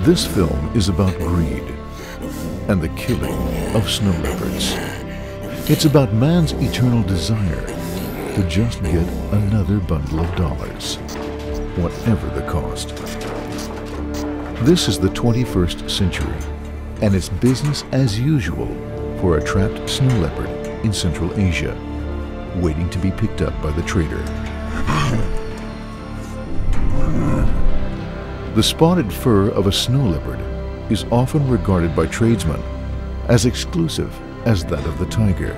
This film is about greed and the killing of snow leopards. It's about man's eternal desire to just get another bundle of dollars, whatever the cost. This is the 21st century, and it's business as usual for a trapped snow leopard in Central Asia, waiting to be picked up by the trader. The spotted fur of a snow leopard is often regarded by tradesmen as exclusive as that of the tiger.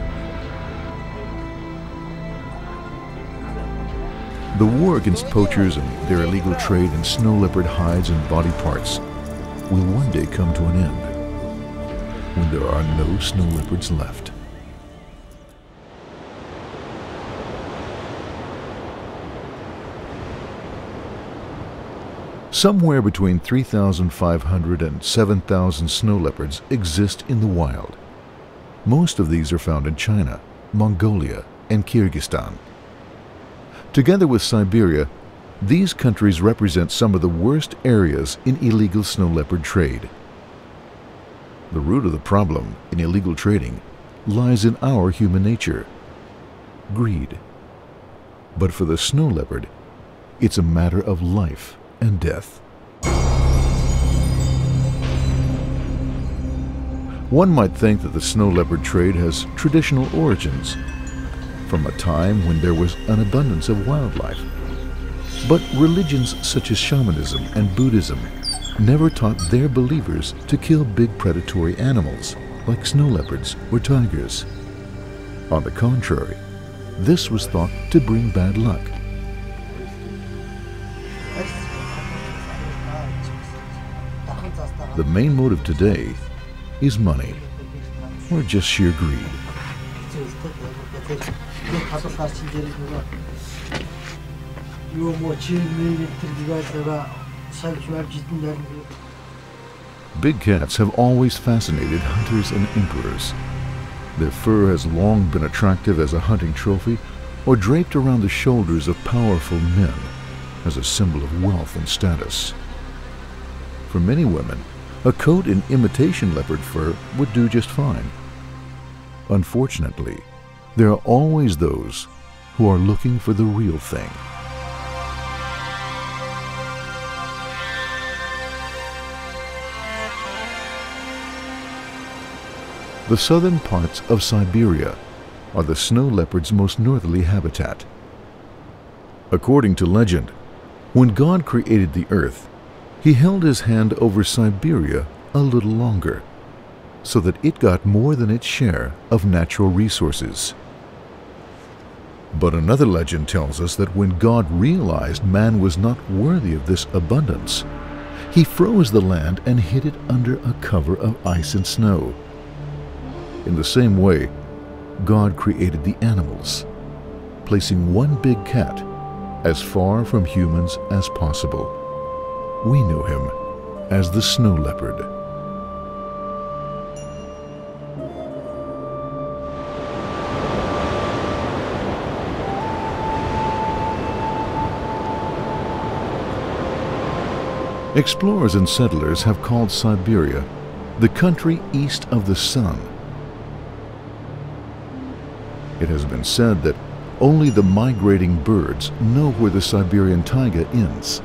The war against poachers and their illegal trade in snow leopard hides and body parts will one day come to an end when there are no snow leopards left. Somewhere between 3,500 and 7,000 snow leopards exist in the wild. Most of these are found in China, Mongolia, and Kyrgyzstan. Together with Siberia, these countries represent some of the worst areas in illegal snow leopard trade. The root of the problem in illegal trading lies in our human nature: greed. But for the snow leopard, it's a matter of life and death. One might think that the snow leopard trade has traditional origins, from a time when there was an abundance of wildlife. But religions such as shamanism and Buddhism never taught their believers to kill big predatory animals like snow leopards or tigers. On the contrary, this was thought to bring bad luck. The main motive today is money, or just sheer greed. Big cats have always fascinated hunters and emperors. Their fur has long been attractive as a hunting trophy or draped around the shoulders of powerful men as a symbol of wealth and status. For many women, a coat in imitation leopard fur would do just fine. Unfortunately, there are always those who are looking for the real thing. The southern parts of Siberia are the snow leopard's most northerly habitat. According to legend, when God created the earth, He held His hand over Siberia a little longer, so that it got more than its share of natural resources. But another legend tells us that when God realized man was not worthy of this abundance, He froze the land and hid it under a cover of ice and snow. In the same way, God created the animals, placing one big cat as far from humans as possible. We knew him as the snow leopard. Explorers and settlers have called Siberia the country east of the sun. It has been said that only the migrating birds know where the Siberian taiga ends.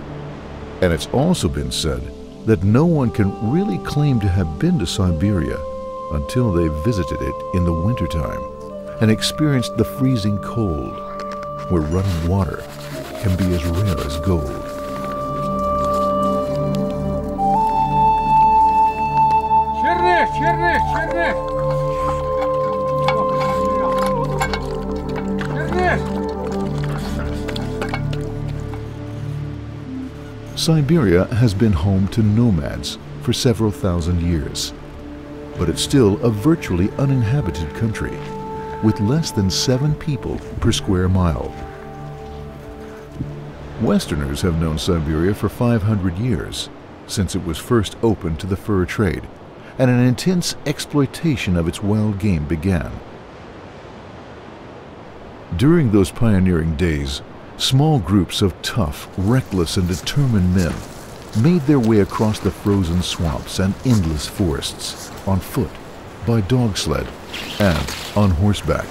And it's also been said that no one can really claim to have been to Siberia until they visited it in the wintertime and experienced the freezing cold, where running water can be as rare as gold. Siberia has been home to nomads for several thousand years, but it's still a virtually uninhabited country, with less than 7 people per square mile. Westerners have known Siberia for 500 years, since it was first opened to the fur trade, and an intense exploitation of its wild game began. During those pioneering days, small groups of tough, reckless, and determined men made their way across the frozen swamps and endless forests on foot, by dog sled, and on horseback.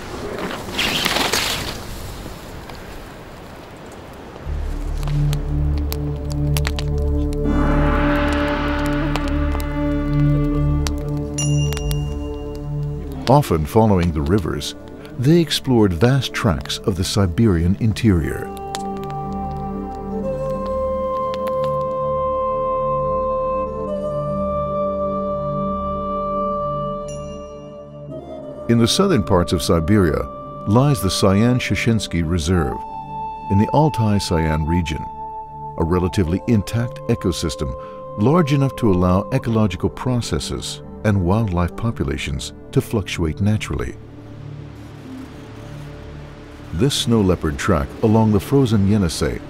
Often following the rivers, they explored vast tracts of the Siberian interior. In the southern parts of Siberia lies the Sayan-Shishensky Reserve in the Altai-Sayan region, a relatively intact ecosystem large enough to allow ecological processes and wildlife populations to fluctuate naturally. This snow leopard track along the frozen Yenisei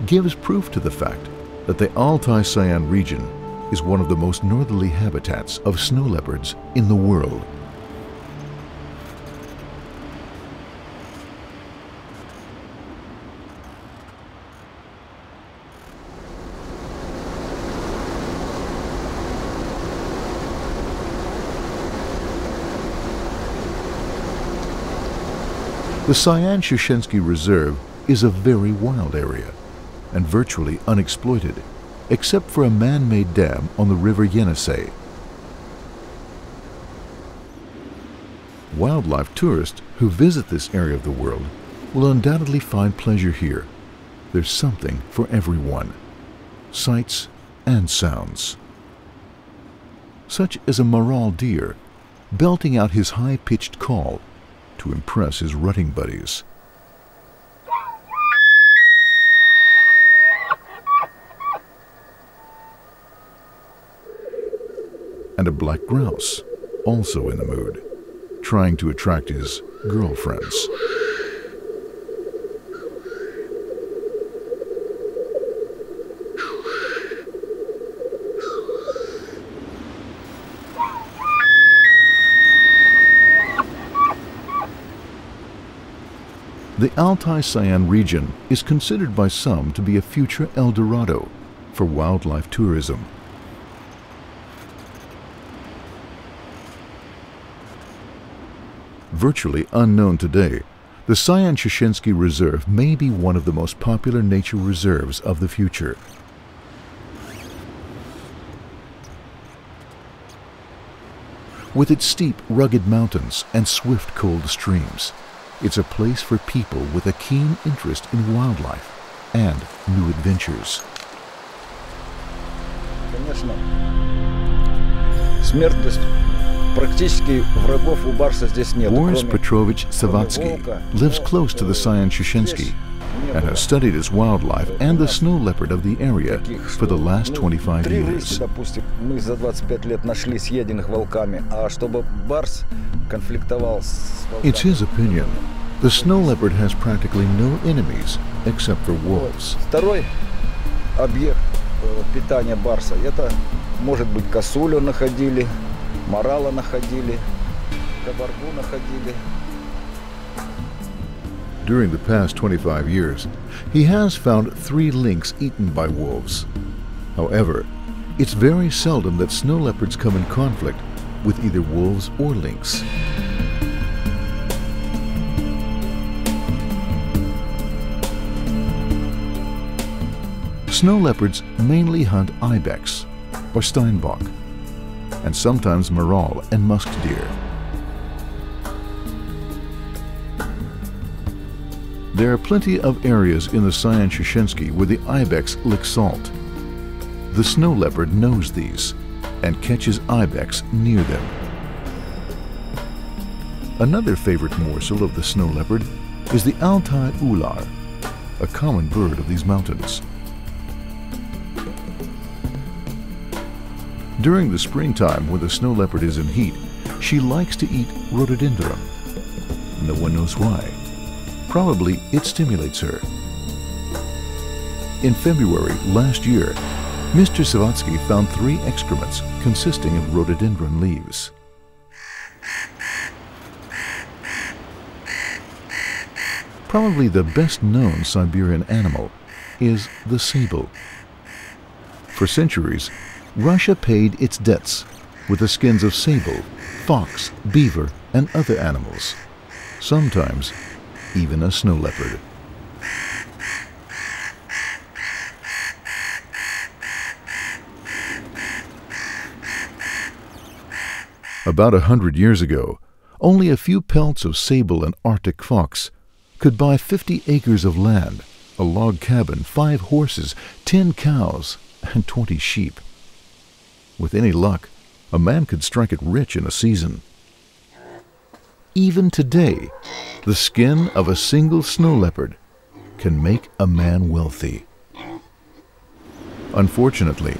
gives proof to the fact that the Altai-Sayan region is one of the most northerly habitats of snow leopards in the world. The Sayan-Shishensky Reserve is a very wild area and virtually unexploited, except for a man-made dam on the river Yenisei. Wildlife tourists who visit this area of the world will undoubtedly find pleasure here. There's something for everyone, sights and sounds. Such as a Maral deer belting out his high-pitched call to impress his rutting buddies. And a black grouse, also in the mood, trying to attract his girlfriends. The Altai-Sayan region is considered by some to be a future El Dorado for wildlife tourism. Virtually unknown today, the Sayan-Shishensky Reserve may be one of the most popular nature reserves of the future. With its steep, rugged mountains and swift, cold streams, it's a place for people with a keen interest in wildlife and new adventures. Конечно, смертность практически врагов у барса здесь нет. Boris Petrovich Savatsky lives close to the Sayan-Shishensky and has studied its wildlife and the snow leopard of the area for the last 25 years. Допустим, мы за 25 лет нашли съеденных волками, а чтобы барс конфликтовал с волками. It's his opinion. The snow leopard has practically no enemies except for wolves. Второй объект питания барса, это может быть косулю находили, морала находили, кабаргу находили. During the past 25 years, he has found 3 lynx eaten by wolves. However, it's very seldom that snow leopards come in conflict with either wolves or lynx. Snow leopards mainly hunt ibex or steinbok, and sometimes maral and musk deer. There are plenty of areas in the Sayan-Shishensky where the ibex lick salt. The snow leopard knows these and catches ibex near them. Another favorite morsel of the snow leopard is the Altai ular, a common bird of these mountains. During the springtime when the snow leopard is in heat, she likes to eat rhododendron. No one knows why. Probably it stimulates her. In February last year, Mr. Savatsky found 3 excrements consisting of rhododendron leaves. Probably the best known Siberian animal is the sable. For centuries, Russia paid its debts with the skins of sable, fox, beaver, and other animals, sometimes even a snow leopard. About 100 years ago, only a few pelts of sable and Arctic fox could buy 50 acres of land, a log cabin, 5 horses, 10 cows, and 20 sheep. With any luck, a man could strike it rich in a season. Even today, the skin of a single snow leopard can make a man wealthy. Unfortunately,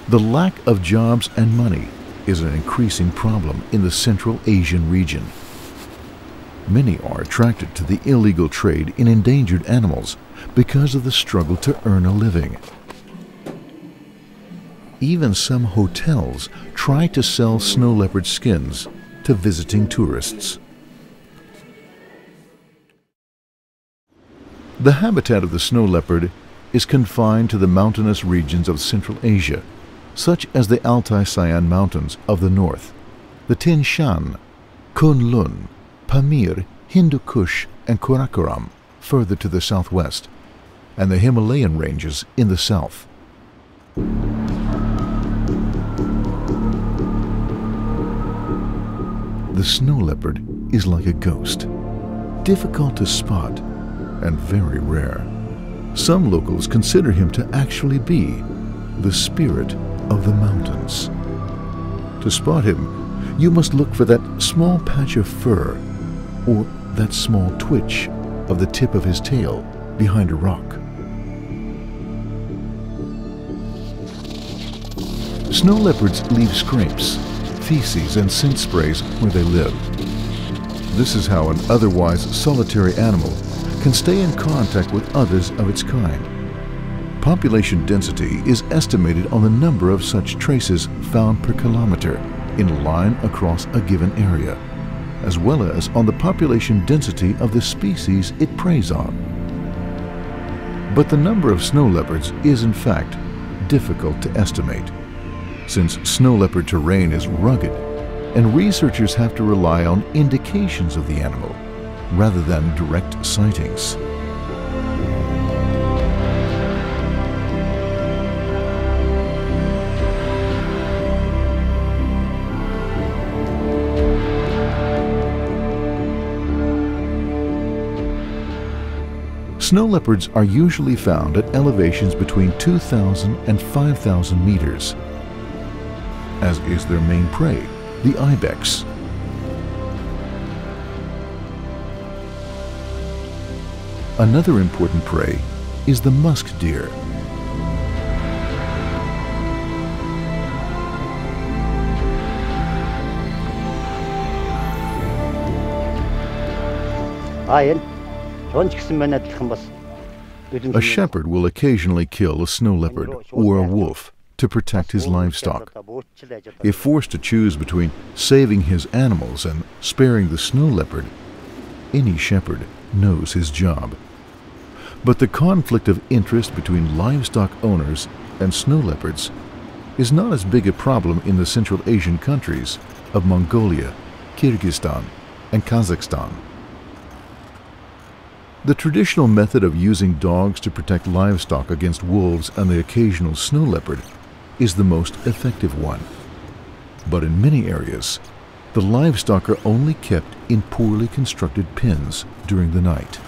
the lack of jobs and money is an increasing problem in the Central Asian region. Many are attracted to the illegal trade in endangered animals because of the struggle to earn a living. Even some hotels try to sell snow leopard skins to visiting tourists. The habitat of the snow leopard is confined to the mountainous regions of Central Asia, such as the Altai-Sayan Mountains of the north, the Tian Shan, Kunlun, Pamir, Hindu Kush, and Karakoram further to the southwest, and the Himalayan ranges in the south. The snow leopard is like a ghost, difficult to spot and very rare. Some locals consider him to actually be the spirit of the mountains. To spot him, you must look for that small patch of fur or that small twitch of the tip of his tail behind a rock. Snow leopards leave scrapes, feces, and scent sprays where they live. This is how an otherwise solitary animal can stay in contact with others of its kind. Population density is estimated on the number of such traces found per kilometer in a line across a given area, as well as on the population density of the species it preys on. But the number of snow leopards is in fact difficult to estimate, since snow leopard terrain is rugged and researchers have to rely on indications of the animal rather than direct sightings. Snow leopards are usually found at elevations between 2,000 and 5,000 meters, as is their main prey, the ibex. Another important prey is the musk deer. A shepherd will occasionally kill a snow leopard or a wolf to protect his livestock. If forced to choose between saving his animals and sparing the snow leopard, any shepherd knows his job. But the conflict of interest between livestock owners and snow leopards is not as big a problem in the Central Asian countries of Mongolia, Kyrgyzstan, and Kazakhstan. The traditional method of using dogs to protect livestock against wolves and the occasional snow leopard is the most effective one. But in many areas, the livestock are only kept in poorly constructed pens during the night.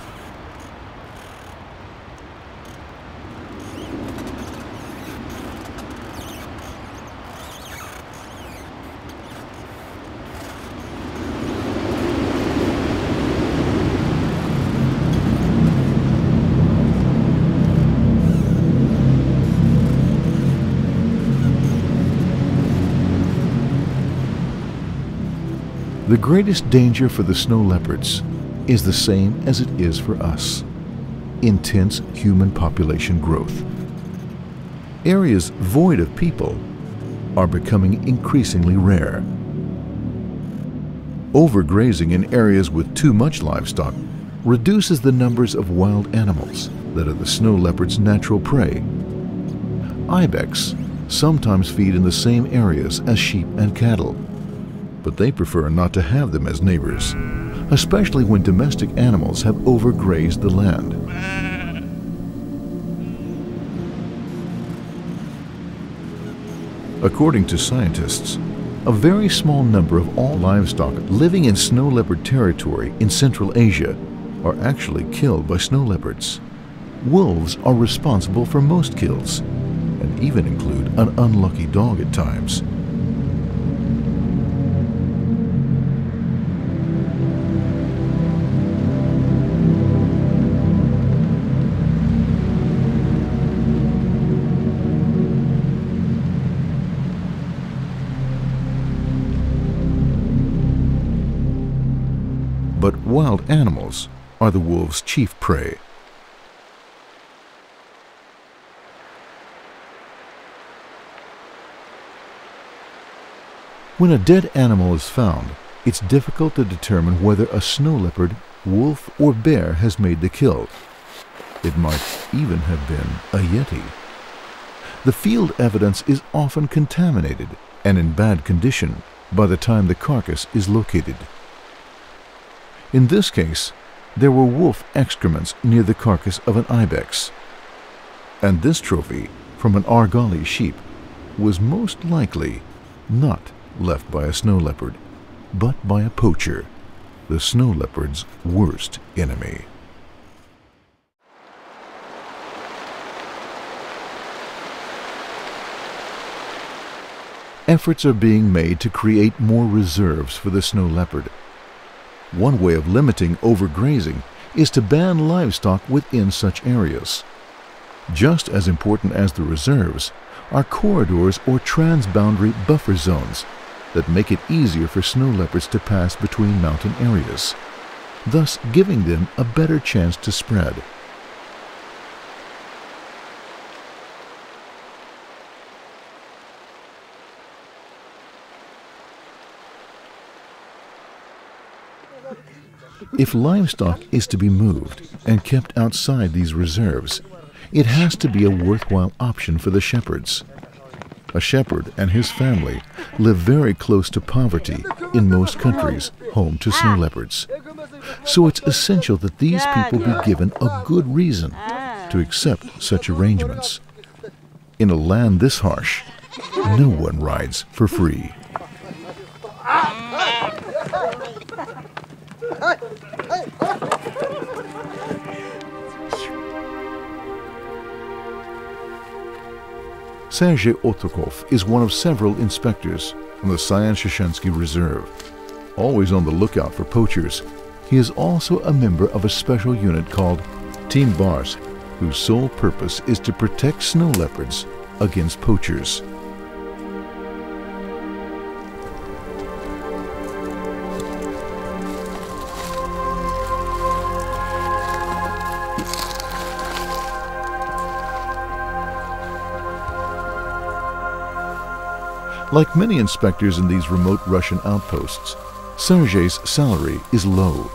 The greatest danger for the snow leopards is the same as it is for us: intense human population growth. Areas void of people are becoming increasingly rare. Overgrazing in areas with too much livestock reduces the numbers of wild animals that are the snow leopard's natural prey. Ibex sometimes feed in the same areas as sheep and cattle, but they prefer not to have them as neighbors, especially when domestic animals have overgrazed the land. According to scientists, a very small number of all livestock living in snow leopard territory in Central Asia are actually killed by snow leopards. Wolves are responsible for most kills, and even include an unlucky dog at times. But wild animals are the wolf's chief prey. When a dead animal is found, it's difficult to determine whether a snow leopard, wolf, or bear has made the kill. It might even have been a yeti. The field evidence is often contaminated and in bad condition by the time the carcass is located. In this case, there were wolf excrements near the carcass of an ibex, and this trophy from an Argali sheep was most likely not left by a snow leopard, but by a poacher, the snow leopard's worst enemy. Efforts are being made to create more reserves for the snow leopard. One way of limiting overgrazing is to ban livestock within such areas. Just as important as the reserves are corridors or transboundary buffer zones that make it easier for snow leopards to pass between mountain areas, thus giving them a better chance to spread. If livestock is to be moved and kept outside these reserves, it has to be a worthwhile option for the shepherds. A shepherd and his family live very close to poverty in most countries home to snow leopards. So it's essential that these people be given a good reason to accept such arrangements. In a land this harsh, no one rides for free. Sergei Otrokov is one of several inspectors from the Sayan-Shishensky Reserve. Always on the lookout for poachers, he is also a member of a special unit called Team Bars, whose sole purpose is to protect snow leopards against poachers. Like many inspectors in these remote Russian outposts, Sergei's salary is low.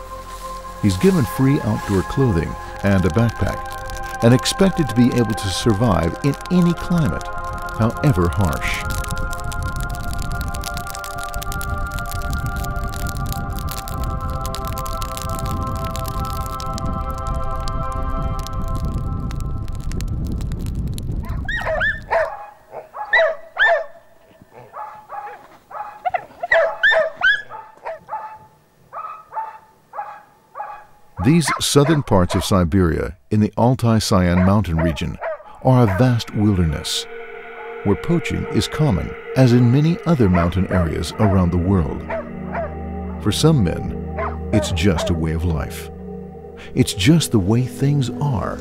He's given free outdoor clothing and a backpack, and expected to be able to survive in any climate, however harsh. These southern parts of Siberia in the Altai-Sayan mountain region are a vast wilderness, where poaching is common, as in many other mountain areas around the world. For some men, it's just a way of life. It's just the way things are,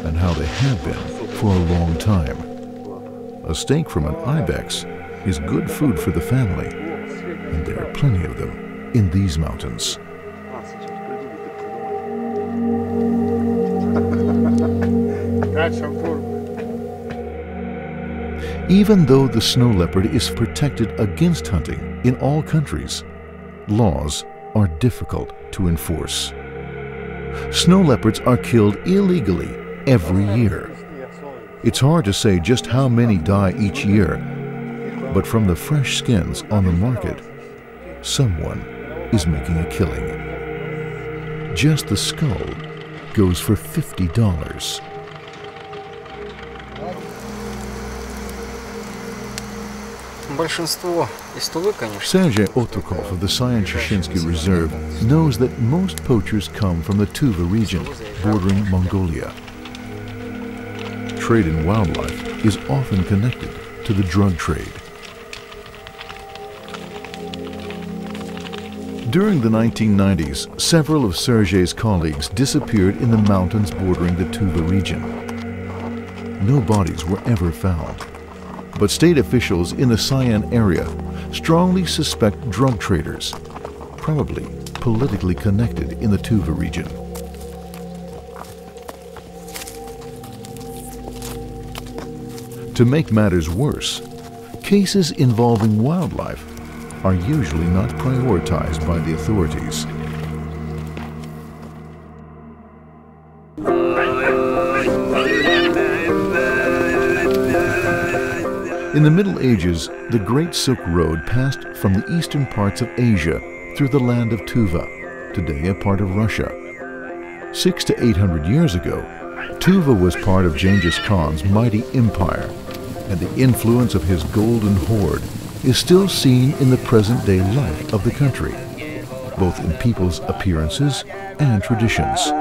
and how they have been for a long time. A steak from an ibex is good food for the family, and there are plenty of them in these mountains. Even though the snow leopard is protected against hunting in all countries, laws are difficult to enforce. Snow leopards are killed illegally every year. It's hard to say just how many die each year, but from the fresh skins on the market, someone is making a killing. Just the skull goes for $50. Sergei Otrokov of the Syan-Sheshinsky Reserve knows that most poachers come from the Tuva region bordering Mongolia. Trade in wildlife is often connected to the drug trade. During the 1990s, several of Sergei's colleagues disappeared in the mountains bordering the Tuva region. No bodies were ever found, but state officials in the Syan area strongly suspect drug traders, probably politically connected in the Tuva region. To make matters worse, cases involving wildlife are usually not prioritized by the authorities. In the Middle Ages, the Great Silk Road passed from the eastern parts of Asia through the land of Tuva, today a part of Russia. 600 to 800 years ago, Tuva was part of Genghis Khan's mighty empire, and the influence of his golden horde is still seen in the present-day life of the country, both in people's appearances and traditions.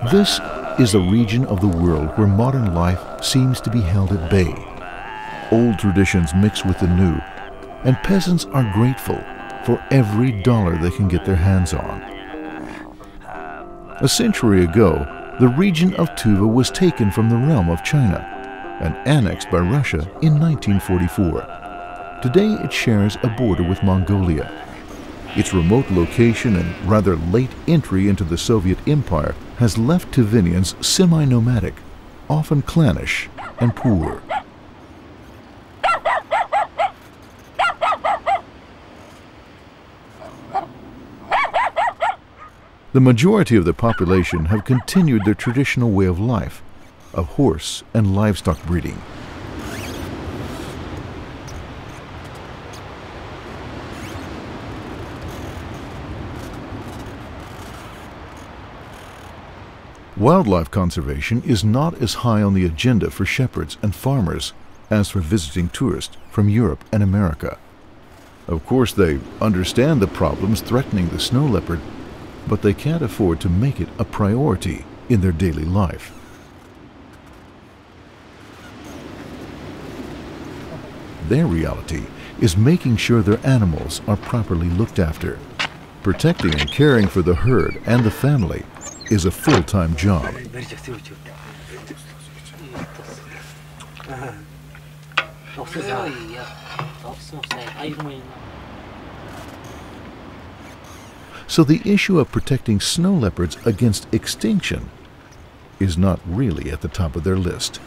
This is a region of the world where modern life seems to be held at bay. Old traditions mix with the new, and peasants are grateful for every dollar they can get their hands on. A century ago, the region of Tuva was taken from the realm of China and annexed by Russia in 1944. Today it shares a border with Mongolia. Its remote location and rather late entry into the Soviet Empire has left Tuvinians semi-nomadic, often clannish and poor. The majority of the population have continued their traditional way of life, of horse and livestock breeding. Wildlife conservation is not as high on the agenda for shepherds and farmers as for visiting tourists from Europe and America. Of course, they understand the problems threatening the snow leopard, but they can't afford to make it a priority in their daily life. Their reality is making sure their animals are properly looked after. Protecting and caring for the herd and the family is a full-time job. So the issue of protecting snow leopards against extinction is not really at the top of their list.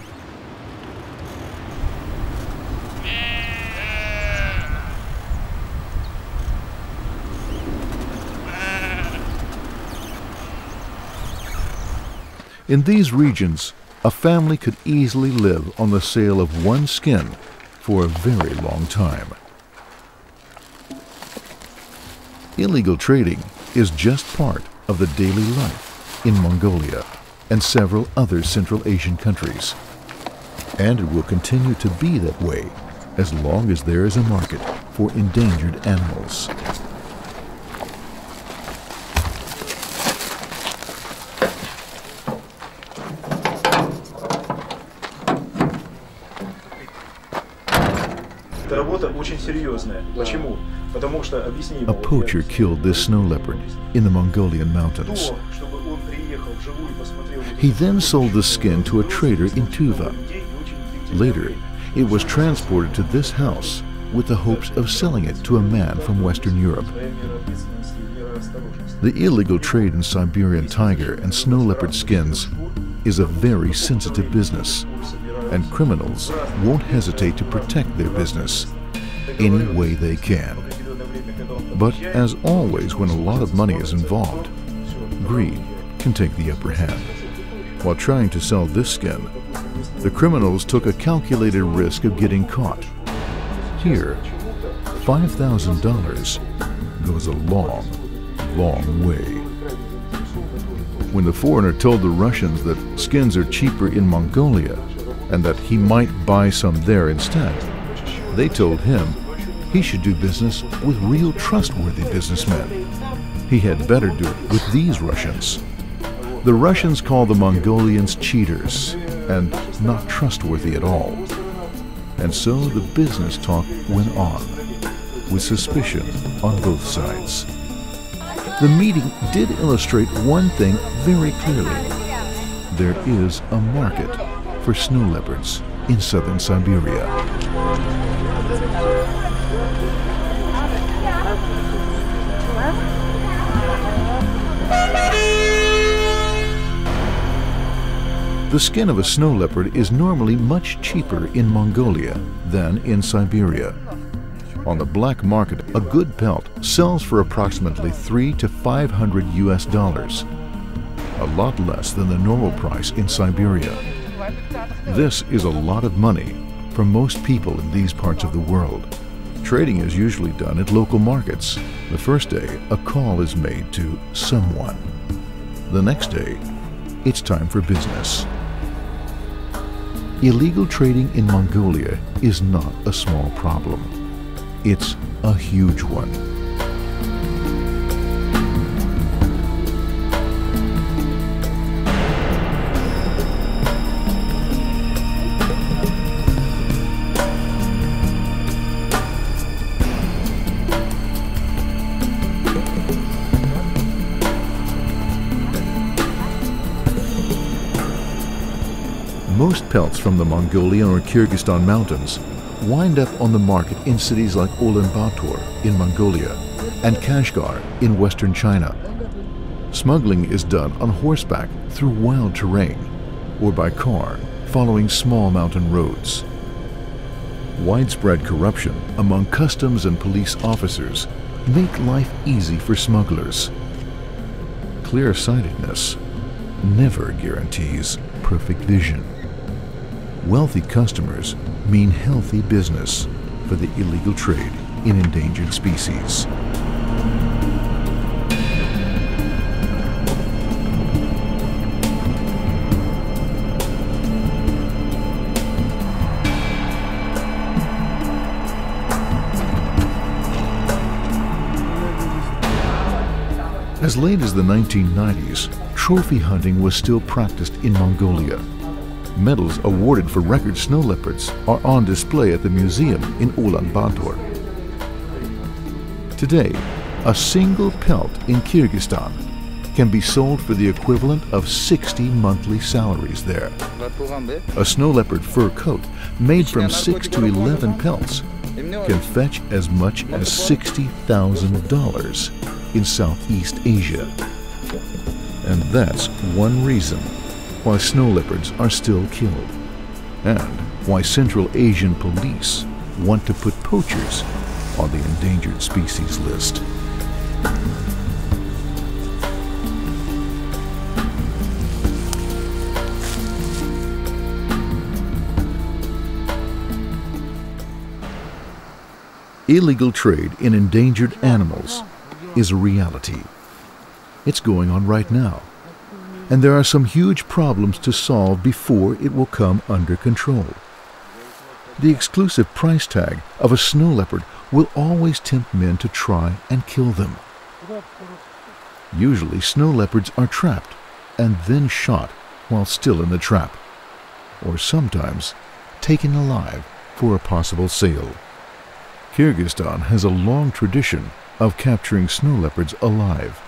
In these regions, a family could easily live on the sale of one skin for a very long time. Illegal trading is just part of the daily life in Mongolia and several other Central Asian countries. And it will continue to be that way as long as there is a market for endangered animals. A poacher killed this snow leopard in the Mongolian mountains. He then sold the skin to a trader in Tuva. Later, it was transported to this house with the hopes of selling it to a man from Western Europe. The illegal trade in Siberian tiger and snow leopard skins is a very sensitive business, and criminals won't hesitate to protect their business any way they can. But as always, when a lot of money is involved, greed can take the upper hand. While trying to sell this skin, the criminals took a calculated risk of getting caught. Here, $5,000 goes a long, long way. When the foreigner told the Russians that skins are cheaper in Mongolia and that he might buy some there instead, they told him he should do business with real trustworthy businessmen. He had better do it with these Russians. The Russians call the Mongolians cheaters and not trustworthy at all. And so the business talk went on, with suspicion on both sides. The meeting did illustrate one thing very clearly. There is a market for snow leopards in southern Siberia. The skin of a snow leopard is normally much cheaper in Mongolia than in Siberia. On the black market, a good pelt sells for approximately $300 to $500 US, a lot less than the normal price in Siberia. This is a lot of money for most people in these parts of the world. Trading is usually done at local markets. The first day, a call is made to someone. The next day, it's time for business. Illegal trading in Mongolia is not a small problem. It's a huge one. Most pelts from the Mongolian or Kyrgyzstan mountains wind up on the market in cities like Ulaanbaatar in Mongolia and Kashgar in western China. Smuggling is done on horseback through wild terrain or by car following small mountain roads. Widespread corruption among customs and police officers make life easy for smugglers. Clear-sightedness never guarantees perfect vision. Wealthy customers mean healthy business for the illegal trade in endangered species. As late as the 1990s, trophy hunting was still practiced in Mongolia. Medals awarded for record snow leopards are on display at the museum in Ulaanbaatar. Today, a single pelt in Kyrgyzstan can be sold for the equivalent of 60 monthly salaries there. A snow leopard fur coat made from 6 to 11 pelts can fetch as much as $60,000 in Southeast Asia. And that's one reason why snow leopards are still killed, and why Central Asian police want to put poachers on the endangered species list. Illegal trade in endangered animals is a reality. It's going on right now. And there are some huge problems to solve before it will come under control. The exclusive price tag of a snow leopard will always tempt men to try and kill them. Usually snow leopards are trapped and then shot while still in the trap, or sometimes taken alive for a possible sale. Kyrgyzstan has a long tradition of capturing snow leopards alive.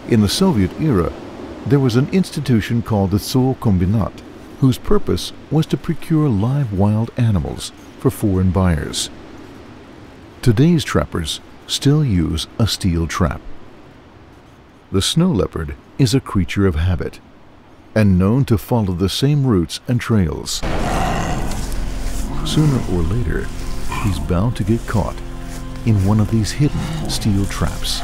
In the Soviet era, there was an institution called the Zokombinat, whose purpose was to procure live wild animals for foreign buyers. Today's trappers still use a steel trap. The snow leopard is a creature of habit and known to follow the same routes and trails. Sooner or later, he's bound to get caught in one of these hidden steel traps.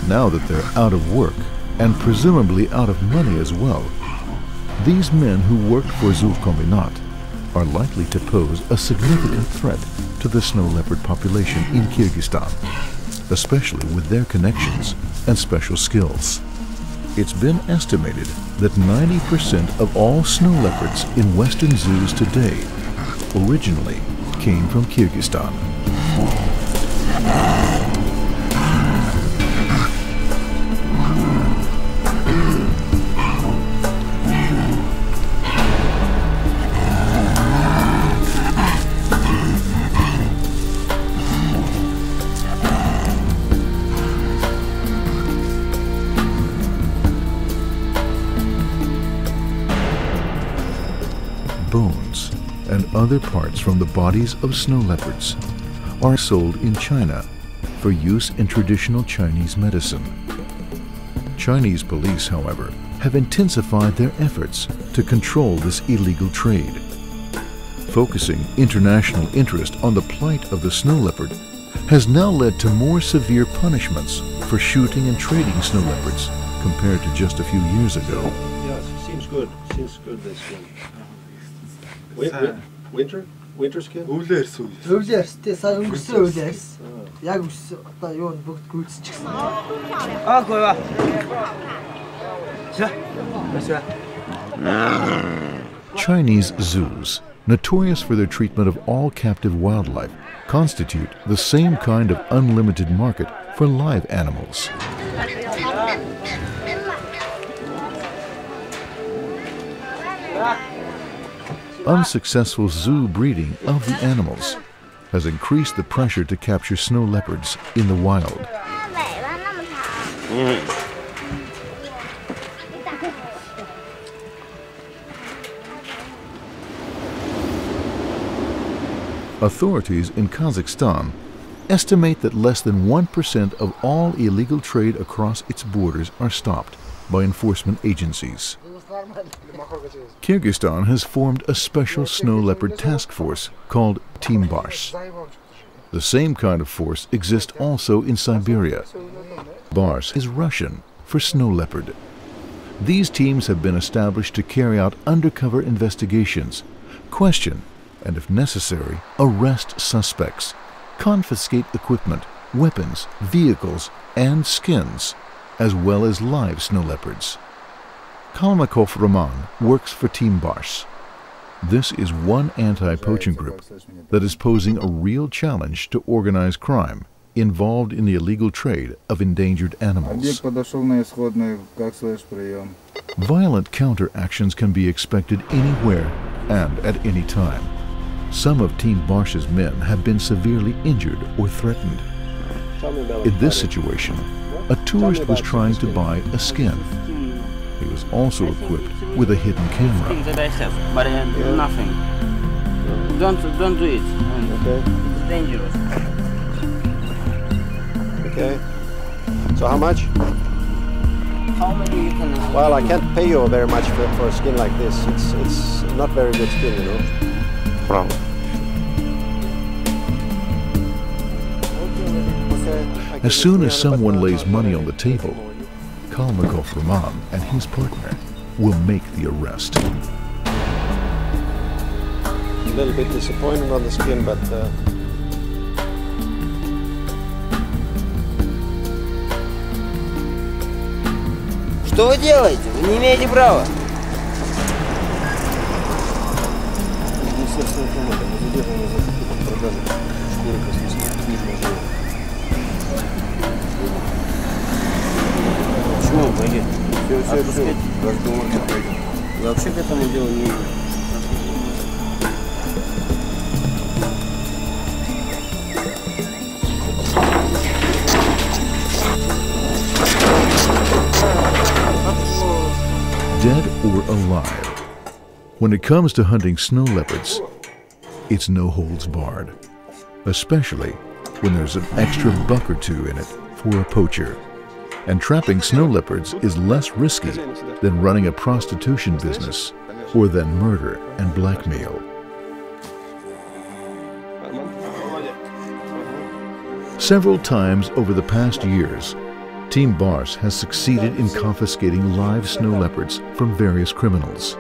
Now that they're out of work and presumably out of money as well, these men who worked for Zokombinat are likely to pose a significant threat to the snow leopard population in Kyrgyzstan, especially with their connections and special skills. It's been estimated that 90% of all snow leopards in Western zoos today originally came from Kyrgyzstan. Bones and other parts from the bodies of snow leopards are sold in China for use in traditional Chinese medicine. Chinese police, however, have intensified their efforts to control this illegal trade. Focusing international interest on the plight of the snow leopard has now led to more severe punishments for shooting and trading snow leopards compared to just a few years ago. Yes, seems good. Seems good, this skin. Winter skin? Өвлөрс тэ сая өнгөрсөн өвлөрс. Яг өссөн. Одоо юу бүгд гүйцчихсэн. Гой ба. Chinese zoos, notorious for their treatment of all captive wildlife, constitute the same kind of unlimited market for live animals. Unsuccessful zoo breeding of the animals has increased the pressure to capture snow leopards in the wild. Authorities in Kazakhstan estimate that less than 1% of all illegal trade across its borders are stopped by enforcement agencies. Kyrgyzstan has formed a special snow leopard task force called Team Bars. The same kind of force exists also in Siberia. Bars is Russian for snow leopard. These teams have been established to carry out undercover investigations, question, and if necessary, arrest suspects, confiscate equipment, weapons, vehicles, and skins, as well as live snow leopards. Kalmakov Roman works for Team Bars. This is one anti-poaching group that is posing a real challenge to organized crime involved in the illegal trade of endangered animals. Violent counter-actions can be expected anywhere and at any time. Some of Team Bars's men have been severely injured or threatened. In this situation, a tourist was trying to buy a skin. He was also equipped with a hidden camera. That I have, but nothing. Don't do it. Okay. It's dangerous. Okay. So how much? How many you can? Well, I can't pay you very much for a skin like this. It's not very good skin, you know. Problem. As soon as someone lays money on the table, Kalmakov Roman and his partner will make the arrest. A little bit disappointed on the skin, but Что вы делаете? Вы не имеете права. Почему? Пойдет. Все. Разговор не пойдет. Я вообще к этому делу не... dead or alive. When it comes to hunting snow leopards, it's no holds barred, especially when there's an extra buck or two in it for a poacher. And trapping snow leopards is less risky than running a prostitution business or than murder and blackmail. Several times over the past years, Team Bars has succeeded in confiscating live snow leopards from various criminals.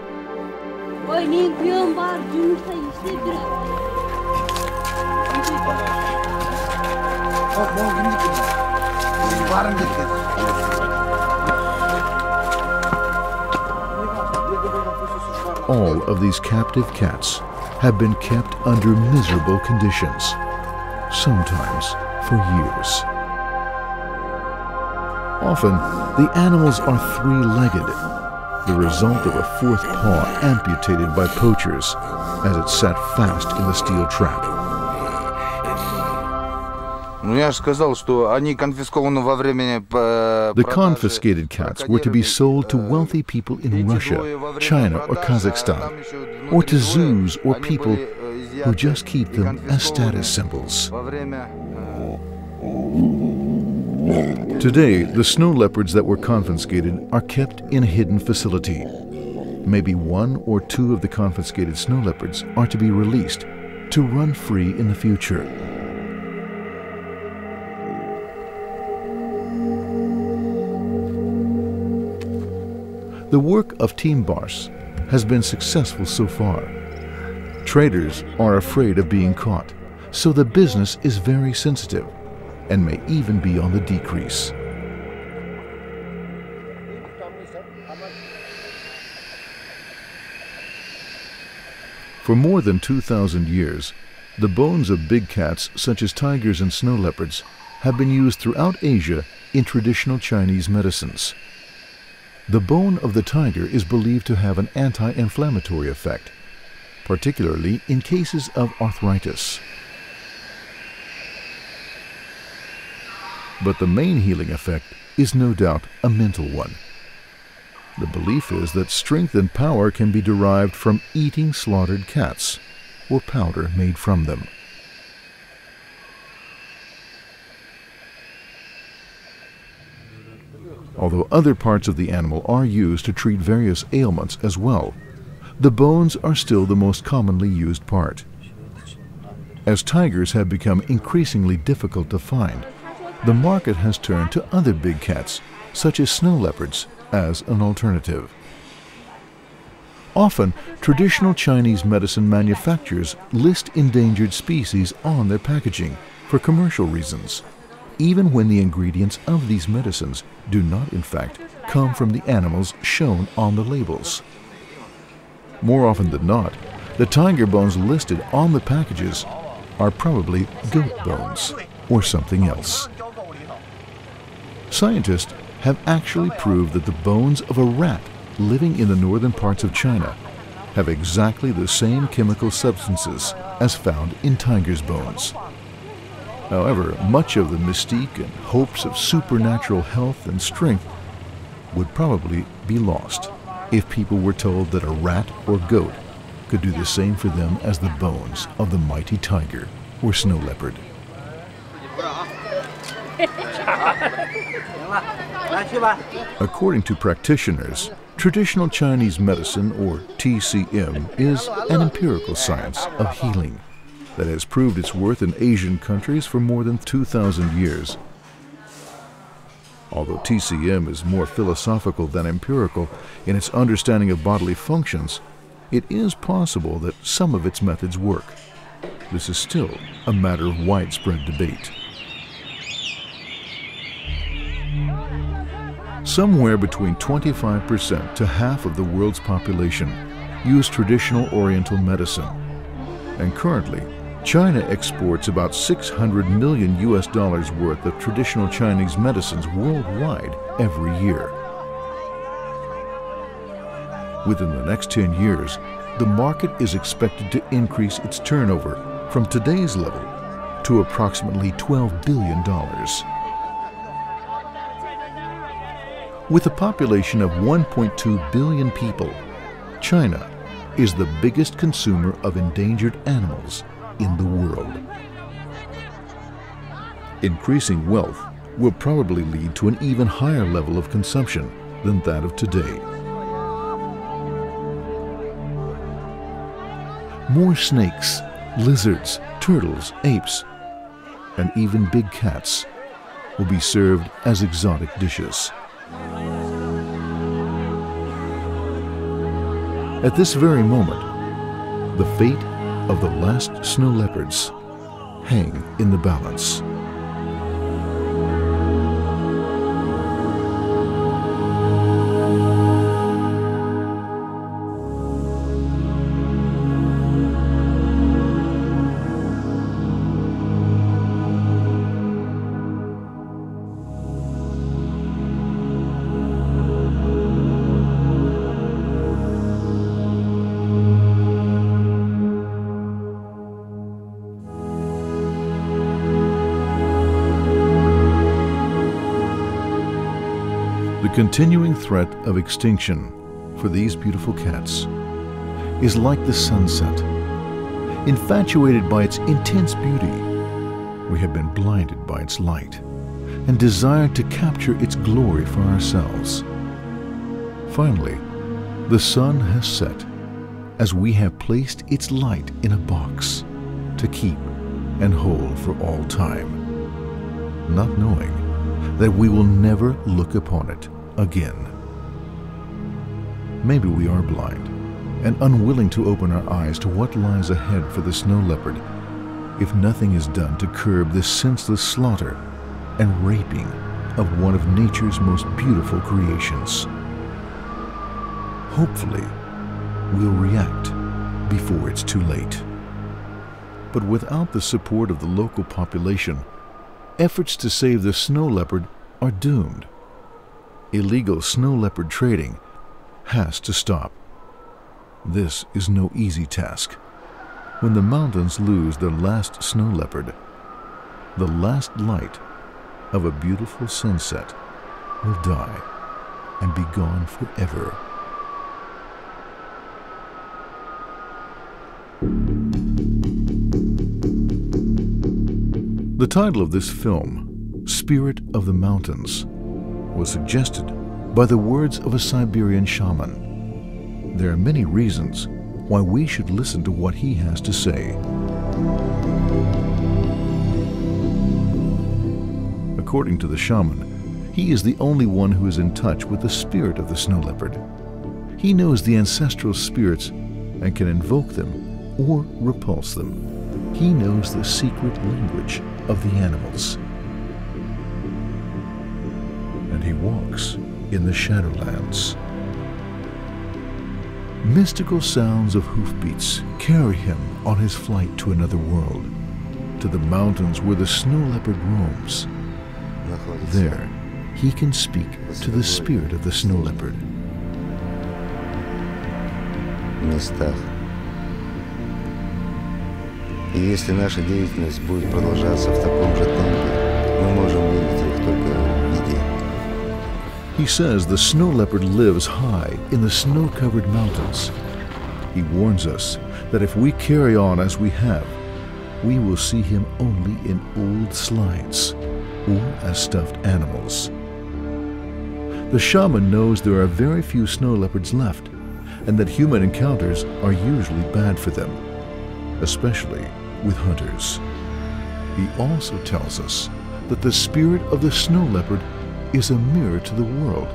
All of these captive cats have been kept under miserable conditions, sometimes for years. Often, the animals are three-legged, the result of a fourth paw amputated by poachers as it sat fast in the steel trap. The confiscated cats were to be sold to wealthy people in Russia, China, or Kazakhstan, or to zoos or people who just keep them as status symbols. Today, the snow leopards that were confiscated are kept in a hidden facility. Maybe one or two of the confiscated snow leopards are to be released to run free in the future. The work of Team Bars has been successful so far. Traders are afraid of being caught, so the business is very sensitive and may even be on the decrease. For more than 2,000 years, the bones of big cats such as tigers and snow leopards have been used throughout Asia in traditional Chinese medicines. The bone of the tiger is believed to have an anti-inflammatory effect, particularly in cases of arthritis. But the main healing effect is no doubt a mental one. The belief is that strength and power can be derived from eating slaughtered cats or powder made from them. Although other parts of the animal are used to treat various ailments as well, the bones are still the most commonly used part. As tigers have become increasingly difficult to find, the market has turned to other big cats, such as snow leopards, as an alternative. Often, traditional Chinese medicine manufacturers list endangered species on their packaging for commercial reasons, even when the ingredients of these medicines do not, in fact, come from the animals shown on the labels. More often than not, the tiger bones listed on the packages are probably goat bones or something else. Scientists have actually proved that the bones of a rat living in the northern parts of China have exactly the same chemical substances as found in tiger's bones. However, much of the mystique and hopes of supernatural health and strength would probably be lost if people were told that a rat or goat could do the same for them as the bones of the mighty tiger or snow leopard. According to practitioners, traditional Chinese medicine, or TCM, is an empirical science of healing that has proved its worth in Asian countries for more than 2,000 years. Although TCM is more philosophical than empirical in its understanding of bodily functions, it is possible that some of its methods work. This is still a matter of widespread debate. Somewhere between 25% to half of the world's population use traditional Oriental medicine, and currently China exports about $600 million worth of traditional Chinese medicines worldwide every year. Within the next 10 years, the market is expected to increase its turnover from today's level to approximately $12 billion. With a population of 1.2 billion people, China is the biggest consumer of endangered animals in the world. Increasing wealth will probably lead to an even higher level of consumption than that of today. More snakes, lizards, turtles, apes, and even big cats will be served as exotic dishes. At this very moment, the fate of the last snow leopards hang in the balance. The continuing threat of extinction for these beautiful cats is like the sunset. Infatuated by its intense beauty, we have been blinded by its light and desired to capture its glory for ourselves. Finally, the sun has set as we have placed its light in a box to keep and hold for all time, not knowing that we will never look upon it again. Maybe we are blind and unwilling to open our eyes to what lies ahead for the snow leopard if nothing is done to curb this senseless slaughter and raping of one of nature's most beautiful creations. Hopefully, we'll react before it's too late. But without the support of the local population, efforts to save the snow leopard are doomed. Illegal snow leopard trading has to stop. This is no easy task. When the mountains lose their last snow leopard, the last light of a beautiful sunset will die and be gone forever. The title of this film, Spirit of the Mountains, was suggested by the words of a Siberian shaman. There are many reasons why we should listen to what he has to say. According to the shaman, he is the only one who is in touch with the spirit of the snow leopard. He knows the ancestral spirits and can invoke them or repulse them. He knows the secret language of the animals. And he walks in the Shadowlands. Mystical sounds of hoofbeats carry him on his flight to another world, to the mountains where the snow leopard roams. There, he can speak to the spirit of the snow leopard. Местах. И если наша деятельность будет продолжаться в таком же темпе, мы можем видеть их только в виде. He says the snow leopard lives high in the snow-covered mountains. He warns us that if we carry on as we have, we will see him only in old slides or as stuffed animals. The shaman knows there are very few snow leopards left and that human encounters are usually bad for them, especially with hunters. He also tells us that the spirit of the snow leopard is a mirror to the world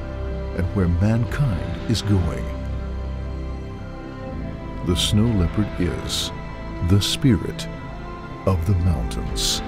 and where mankind is going. The snow leopard is the spirit of the mountains.